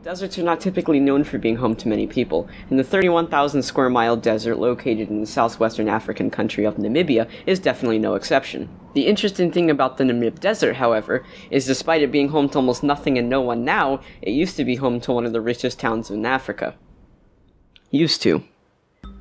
Deserts are not typically known for being home to many people, and the 31,000 square mile desert located in the southwestern African country of Namibia is definitely no exception. The interesting thing about the Namib Desert, however, is despite it being home to almost nothing and no one now, it used to be home to one of the richest towns in Africa. Used to.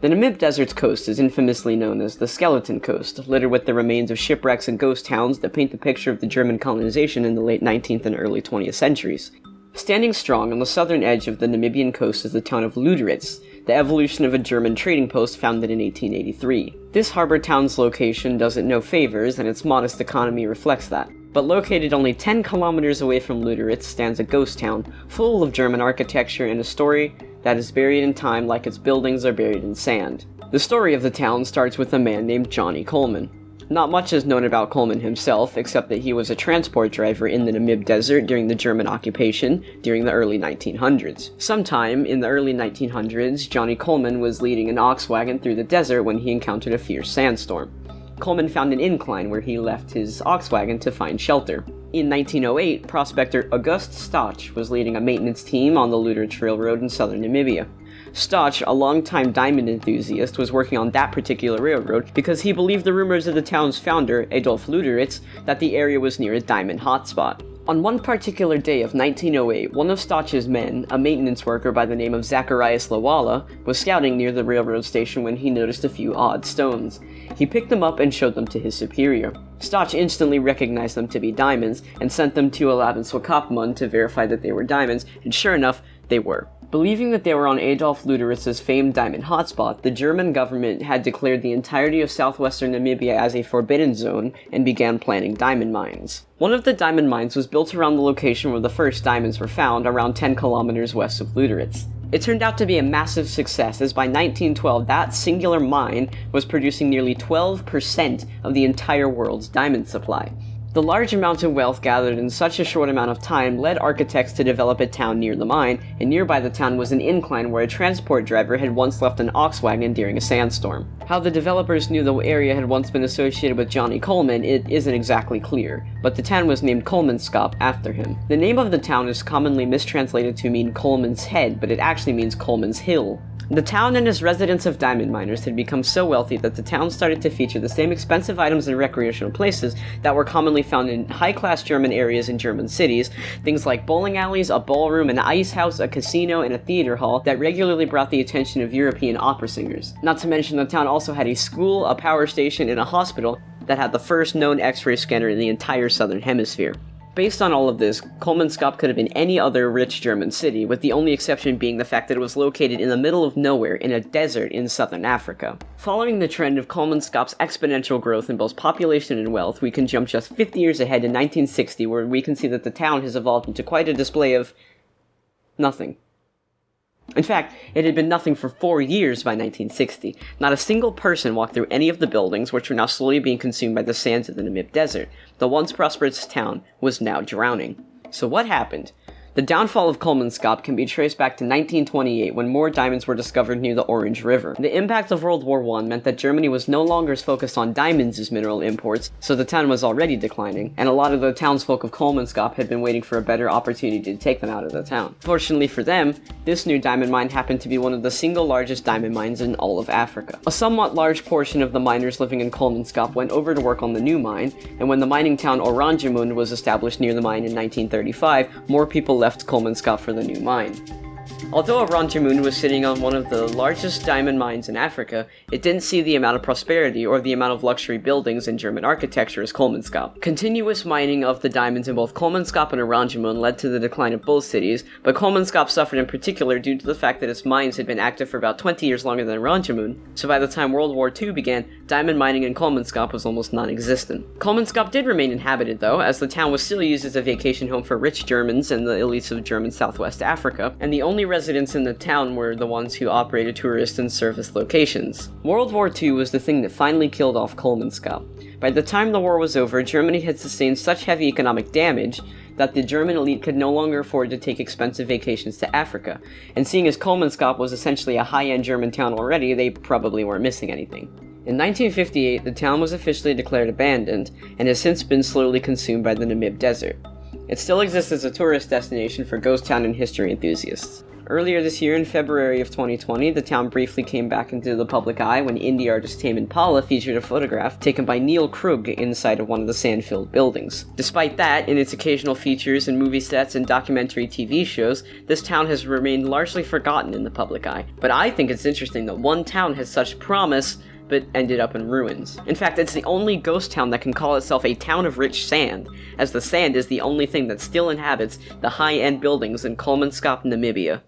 The Namib Desert's coast is infamously known as the Skeleton Coast, littered with the remains of shipwrecks and ghost towns that paint the picture of the German colonization in the late 19th and early 20th centuries. Standing strong on the southern edge of the Namibian coast is the town of Luderitz, the evolution of a German trading post founded in 1883. This harbor town's location does it no favors, and its modest economy reflects that. But located only 10 kilometers away from Luderitz stands a ghost town, full of German architecture and a story that is buried in time like its buildings are buried in sand. The story of the town starts with a man named Johnny Coleman. Not much is known about Coleman himself, except that he was a transport driver in the Namib Desert during the German occupation during the early 1900s. Sometime in the early 1900s, Johnny Coleman was leading an ox wagon through the desert when he encountered a fierce sandstorm. Coleman found an incline where he left his ox wagon to find shelter. In 1908, prospector August Stauch was leading a maintenance team on the Luderitz Railroad in southern Namibia. Stauch, a longtime diamond enthusiast, was working on that particular railroad because he believed the rumors of the town's founder, Adolf Luderitz, that the area was near a diamond hotspot. On one particular day of 1908, one of Stauch's men, a maintenance worker by the name of Zacharias Lawala, was scouting near the railroad station when he noticed a few odd stones. He picked them up and showed them to his superior. Stauch instantly recognized them to be diamonds and sent them to Arlanden to verify that they were diamonds, and sure enough, they were. Believing that they were on Adolf Luderitz's famed diamond hotspot, the German government had declared the entirety of southwestern Namibia as a forbidden zone and began planning diamond mines. One of the diamond mines was built around the location where the first diamonds were found, around 10 kilometers west of Luderitz. It turned out to be a massive success, as by 1912 that singular mine was producing nearly 12% of the entire world's diamond supply. The large amount of wealth gathered in such a short amount of time led architects to develop a town near the mine, and nearby the town was an incline where a transport driver had once left an ox wagon during a sandstorm. How the developers knew the area had once been associated with Johnny Coleman, it isn't exactly clear, but the town was named Kolmanskop after him. The name of the town is commonly mistranslated to mean Coleman's Head, but it actually means Coleman's Hill. The town and its residents of diamond miners had become so wealthy that the town started to feature the same expensive items and recreational places that were commonly found in high-class German areas in German cities, things like bowling alleys, a ballroom, an ice house, a casino, and a theater hall that regularly brought the attention of European opera singers. Not to mention the town also had a school, a power station, and a hospital that had the first known X-ray scanner in the entire southern hemisphere. Based on all of this, Kolmanskop could have been any other rich German city, with the only exception being the fact that it was located in the middle of nowhere in a desert in southern Africa. Following the trend of Kolmanskop's exponential growth in both population and wealth, we can jump just 50 years ahead to 1960, where we can see that the town has evolved into quite a display of nothing. In fact, it had been nothing for 4 years by 1960. Not a single person walked through any of the buildings, which were now slowly being consumed by the sands of the Namib Desert. The once prosperous town was now drowning. So what happened? The downfall of Kolmanskop can be traced back to 1928, when more diamonds were discovered near the Orange River. The impact of World War I meant that Germany was no longer as focused on diamonds as mineral imports, so the town was already declining, and a lot of the townsfolk of Kolmanskop had been waiting for a better opportunity to take them out of the town. Fortunately for them, this new diamond mine happened to be one of the single largest diamond mines in all of Africa. A somewhat large portion of the miners living in Kolmanskop went over to work on the new mine, and when the mining town Arlanden was established near the mine in 1935, more people left Kolmanskop for the new mine. Although Arlanden was sitting on one of the largest diamond mines in Africa, it didn't see the amount of prosperity or the amount of luxury buildings and German architecture as Kolmanskop. Continuous mining of the diamonds in both Kolmanskop and Arlanden led to the decline of both cities, but Kolmanskop suffered in particular due to the fact that its mines had been active for about 20 years longer than Arlanden, so by the time World War II began, diamond mining in Kolmanskop was almost non-existent. Kolmanskop did remain inhabited though, as the town was still used as a vacation home for rich Germans and the elites of German Southwest Africa, and the only residents in the town were the ones who operated tourist and service locations. World War II was the thing that finally killed off Kolmanskop. By the time the war was over, Germany had sustained such heavy economic damage that the German elite could no longer afford to take expensive vacations to Africa, and seeing as Kolmanskop was essentially a high-end German town already, they probably weren't missing anything. In 1958, the town was officially declared abandoned, and has since been slowly consumed by the Namib Desert. It still exists as a tourist destination for ghost town and history enthusiasts. Earlier this year, in February of 2020, the town briefly came back into the public eye when indie artist Tame Impala featured a photograph taken by Neil Krug inside of one of the sand-filled buildings. Despite that, in its occasional features and movie sets and documentary TV shows, this town has remained largely forgotten in the public eye. But I think it's interesting that one town has such promise, but ended up in ruins. In fact, it's the only ghost town that can call itself a town of rich sand, as the sand is the only thing that still inhabits the high-end buildings in Kolmanskop, Namibia.